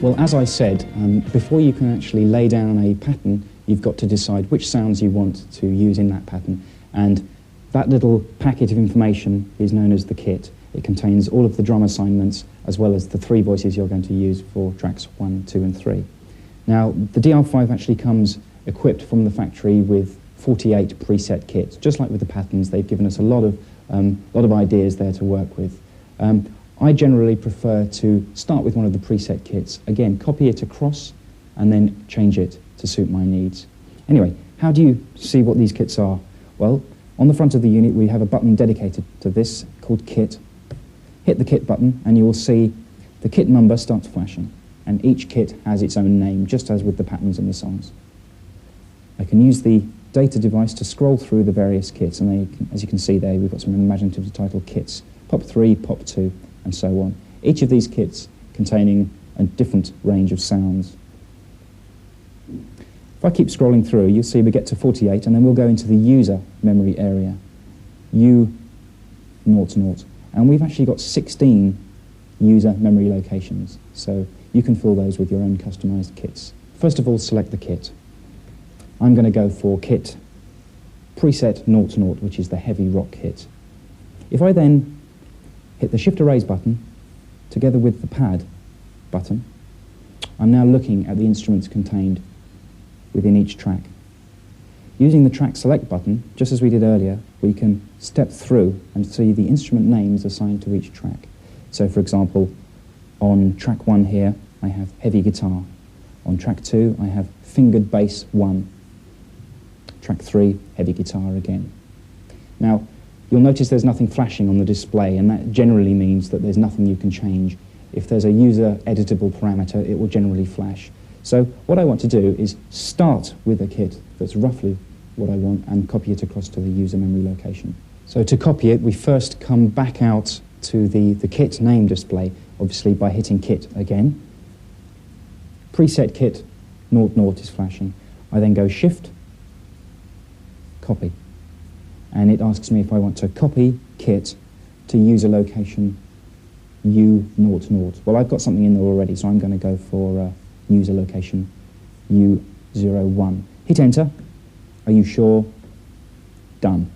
Well, as I said, before you can actually lay down a pattern, you've got to decide which sounds you want to use in that pattern. And that little packet of information is known as the kit. It contains all of the drum assignments as well as the 3 voices you're going to use for tracks 1, 2 and 3. Now, the DR-5 actually comes equipped from the factory with 48 preset kits. Just like with the patterns, they've given us a lot of ideas there to work with. I generally prefer to start with one of the preset kits, again, copy it across and then change it to suit my needs. Anyway, how do you see what these kits are? Well, on the front of the unit we have a button dedicated to this called Kit. Hit the Kit button and you will see the kit number starts flashing, and each kit has its own name, just as with the patterns and the songs. I can use the data device to scroll through the various kits, and as you can see there, we've got some imaginative title kits, Pop 3, Pop 2, and so on. Each of these kits containing a different range of sounds. If I keep scrolling through, you'll see we get to 48, and then we'll go into the user memory area, U00, and we've actually got 16 user memory locations, so you can fill those with your own customized kits. First of all, select the kit. I'm going to go for kit preset 00, which is the heavy rock kit. If I then hit the shift erase button together with the pad button, I'm now looking at the instruments contained within each track. Using the track select button, just as we did earlier, we can step through and see the instrument names assigned to each track. So for example, on track 1 here, I have heavy guitar. On track 2, I have fingered bass 1. Track 3, heavy guitar again. Now, you'll notice there's nothing flashing on the display, and that generally means that there's nothing you can change. If there's a user editable parameter, it will generally flash. So what I want to do is start with a kit that's roughly what I want and copy it across to the user memory location. So to copy it, we first come back out to the kit name display, obviously by hitting Kit again. Preset Kit 00 is flashing. I then go Shift, Copy. And it asks me if I want to copy kit to user location U00. Well, I've got something in there already, so I'm going to go for user location U01. Hit enter. Are you sure? Done.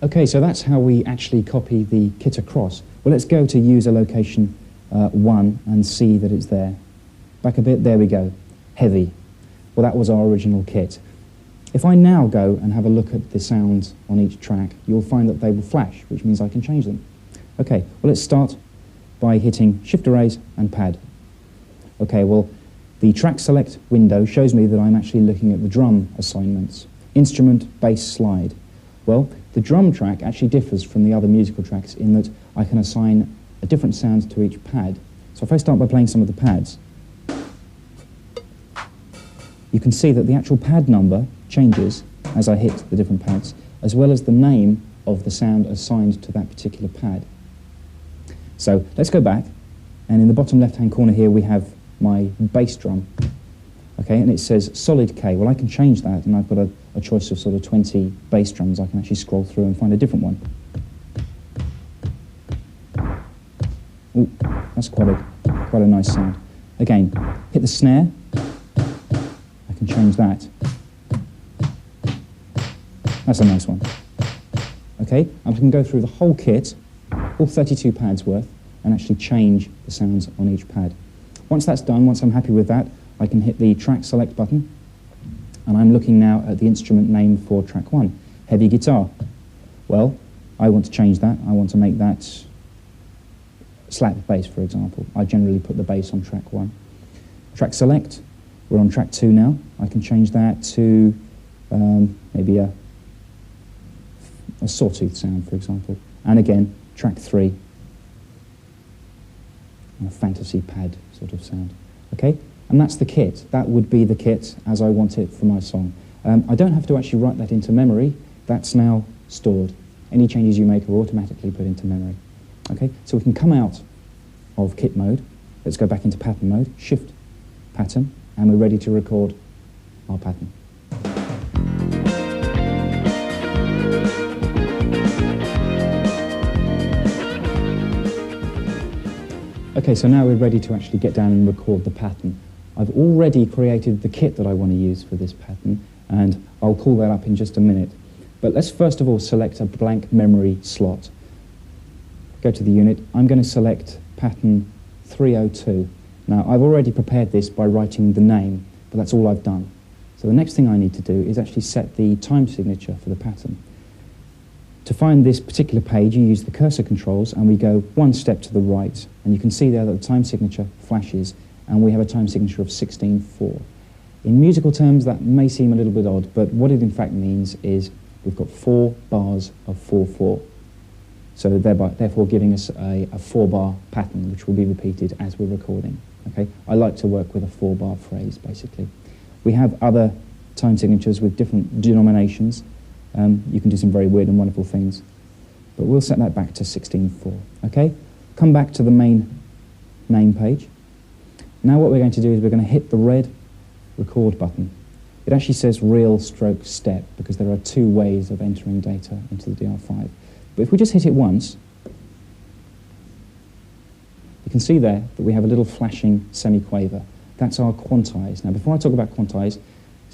Okay, so that's how we actually copy the kit across. Well, let's go to user location 1 and see that it's there. Back a bit, there we go. Heavy. Well, that was our original kit. If I now go and have a look at the sounds on each track, you'll find that they will flash, which means I can change them. Okay, well, let's start by hitting Shift Erase and Pad. Okay, well, the track select window shows me that I'm actually looking at the drum assignments. Instrument, bass, slide. Well, the drum track actually differs from the other musical tracks in that I can assign a different sound to each pad. So if I start by playing some of the pads, you can see that the actual pad number changes as I hit the different pads, as well as the name of the sound assigned to that particular pad. So let's go back, and in the bottom left-hand corner here we have my bass drum. Okay, and it says solid K. Well, I can change that, and I've got a choice of sort of 20 bass drums. I can actually scroll through and find a different one. Ooh, that's quite a nice sound. Again, hit the snare. I can change that. That's a nice one. Okay, I can go through the whole kit, all 32 pads worth, and actually change the sounds on each pad. Once that's done, once I'm happy with that, I can hit the track select button, and I'm looking now at the instrument name for track 1, heavy guitar. Well, I want to change that. I want to make that slap bass, for example. I generally put the bass on track 1. Track select, we're on track 2 now. I can change that to maybe a sawtooth sound, for example. And again, track 3, a fantasy pad sort of sound. Okay, and that's the kit. That would be the kit as I want it for my song. I don't have to actually write that into memory. That's now stored. Any changes you make are automatically put into memory. Okay, so we can come out of kit mode. Let's go back into pattern mode, shift pattern, and we're ready to record our pattern. Okay, so now we're ready to actually get down and record the pattern. I've already created the kit that I want to use for this pattern, and I'll call that up in just a minute. But let's first of all select a blank memory slot. Go to the unit. I'm going to select pattern 302. Now, I've already prepared this by writing the name, but that's all I've done. So the next thing I need to do is actually set the time signature for the pattern. To find this particular page, you use the cursor controls, and we go one step to the right, and you can see there that the time signature flashes, and we have a time signature of 16/4. In musical terms, that may seem a little bit odd, but what it in fact means is we've got 4 bars of 4/4. So therefore giving us a 4-bar pattern, which will be repeated as we're recording. Okay? I like to work with a 4-bar phrase, basically. We have other time signatures with different denominations. You can do some very weird and wonderful things. But we'll set that back to 16/4. Okay? Come back to the main name page. Now what we're going to do is we're going to hit the red record button. It actually says real stroke step because there are 2 ways of entering data into the DR-5. But if we just hit it once, you can see there that we have a little flashing semi-quaver. That's our quantize. Now, before I talk about quantize,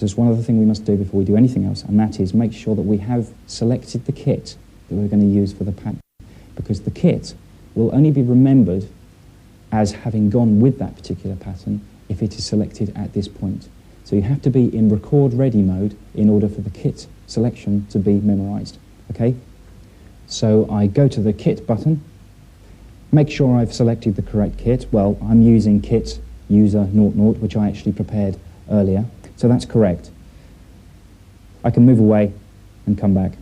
there's one other thing we must do before we do anything else, and that is make sure that we have selected the kit that we're going to use for the pattern, because the kit will only be remembered as having gone with that particular pattern if it is selected at this point. So you have to be in record ready mode in order for the kit selection to be memorized. Okay? So I go to the kit button, make sure I've selected the correct kit. Well, I'm using kit user 00, which I actually prepared earlier, so that's correct. I can move away and come back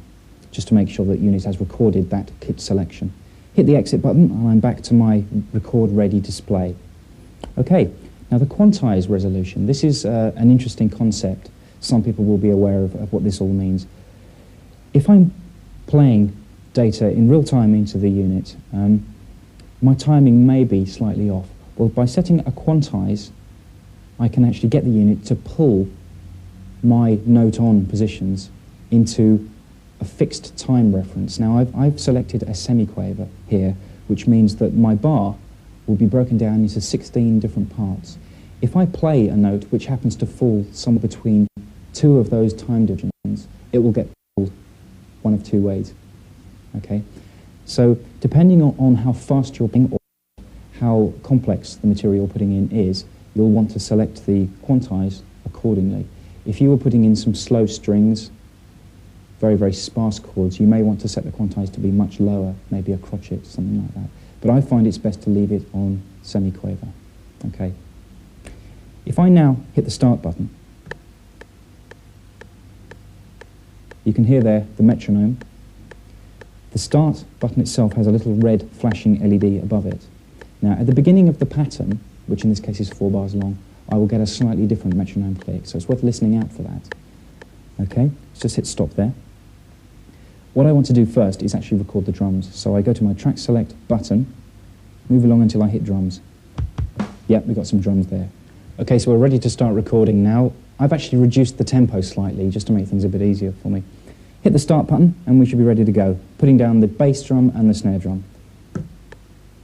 just to make sure that Unit has recorded that kit selection. Hit the exit button and I'm back to my record ready display. Okay, now the quantize resolution. This is an interesting concept. Some people will be aware of what this all means. If I'm playing data in real time into the unit, my timing may be slightly off. Well, by setting a quantize, I can actually get the unit to pull my note on positions into a fixed time reference. Now, I've selected a semiquaver here, which means that my bar will be broken down into 16 different parts. If I play a note which happens to fall somewhere between 2 of those time divisions, it will get pulled one of 2 ways. Okay, so depending on how fast you're playing or how complex the material you're putting in is, you'll want to select the quantize accordingly. If you were putting in some slow strings, very, very sparse chords, you may want to set the quantize to be much lower, maybe a crotchet, something like that. But I find it's best to leave it on semiquaver. Okay. If I now hit the start button, you can hear there the metronome. The start button itself has a little red flashing LED above it. Now, at the beginning of the pattern, which in this case is 4 bars long, I will get a slightly different metronome click, so it's worth listening out for that. Okay, let's just hit stop there. What I want to do first is actually record the drums. So I go to my track select button, move along until I hit drums. Yep, we've got some drums there. Okay, so we're ready to start recording now. I've actually reduced the tempo slightly just to make things a bit easier for me. Hit the start button and we should be ready to go. Putting down the bass drum and the snare drum.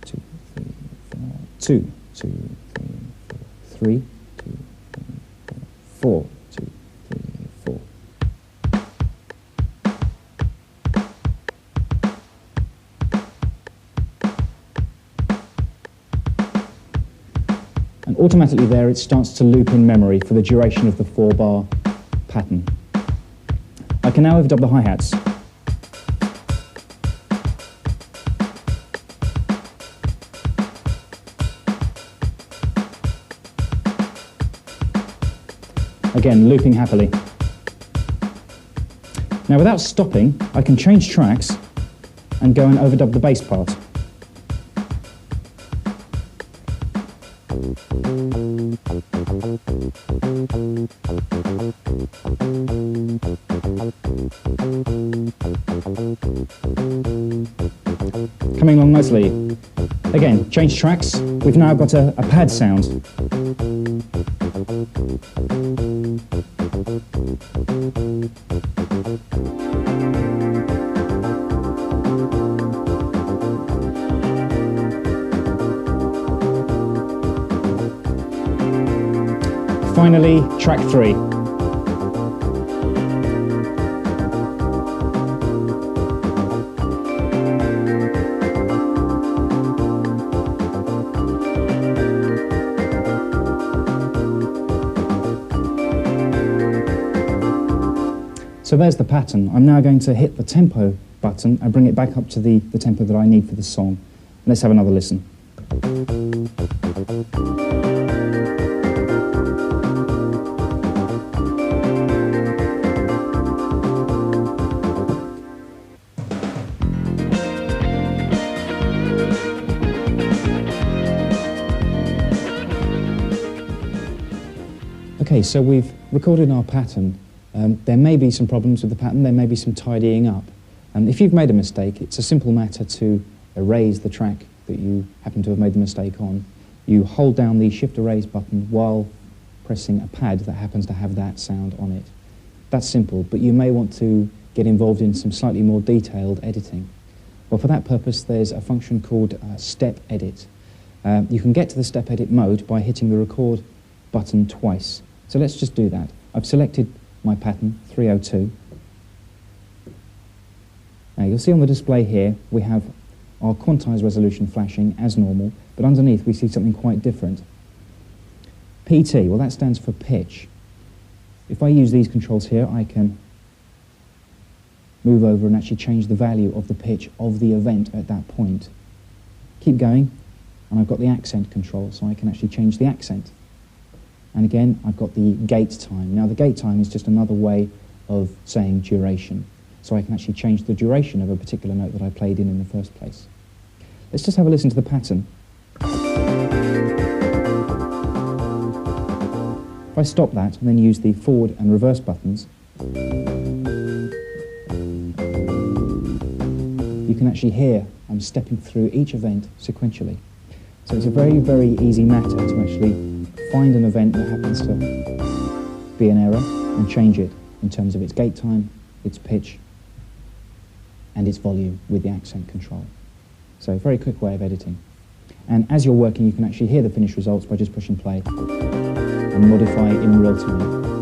2, 3, 4, 2, 2, 3, 4, 3, 2, 3, 4, 4, 2, 3, 4. And automatically there it starts to loop in memory for the duration of the 4-bar pattern. I can now overdub the hi-hats. Again, looping happily. Now without stopping, I can change tracks and go and overdub the bass part. Coming along nicely. Again, change tracks. We've now got a pad sound. finally, track 3. So there's the pattern. I'm now going to hit the tempo button and bring it back up to the tempo that I need for the song. Let's have another listen. Okay, so we've recorded our pattern. There may be some problems with the pattern, there may be some tidying up. If you've made a mistake, it's a simple matter to erase the track that you happen to have made the mistake on. You hold down the Shift Erase button while pressing a pad that happens to have that sound on it. That's simple, but you may want to get involved in some slightly more detailed editing. Well, for that purpose, there's a function called Step Edit. You can get to the Step Edit mode by hitting the Record button twice. So let's just do that. I've selected my pattern, 302. Now you'll see on the display here we have our quantized resolution flashing as normal, but underneath we see something quite different. PT, well that stands for pitch. If I use these controls here, I can move over and actually change the value of the pitch of the event at that point. Keep going, and I've got the accent control, so I can actually change the accent. And again, I've got the gate time. Now the gate time is just another way of saying duration. So I can actually change the duration of a particular note that I played in the first place. Let's just have a listen to the pattern. If I stop that and then use the forward and reverse buttons, you can actually hear I'm stepping through each event sequentially. So it's a very, very easy matter to actually find an event that happens to be an error and change it in terms of its gate time, its pitch, and its volume with the accent control. So a very quick way of editing. And as you're working, you can actually hear the finished results by just pushing play and modify in real time.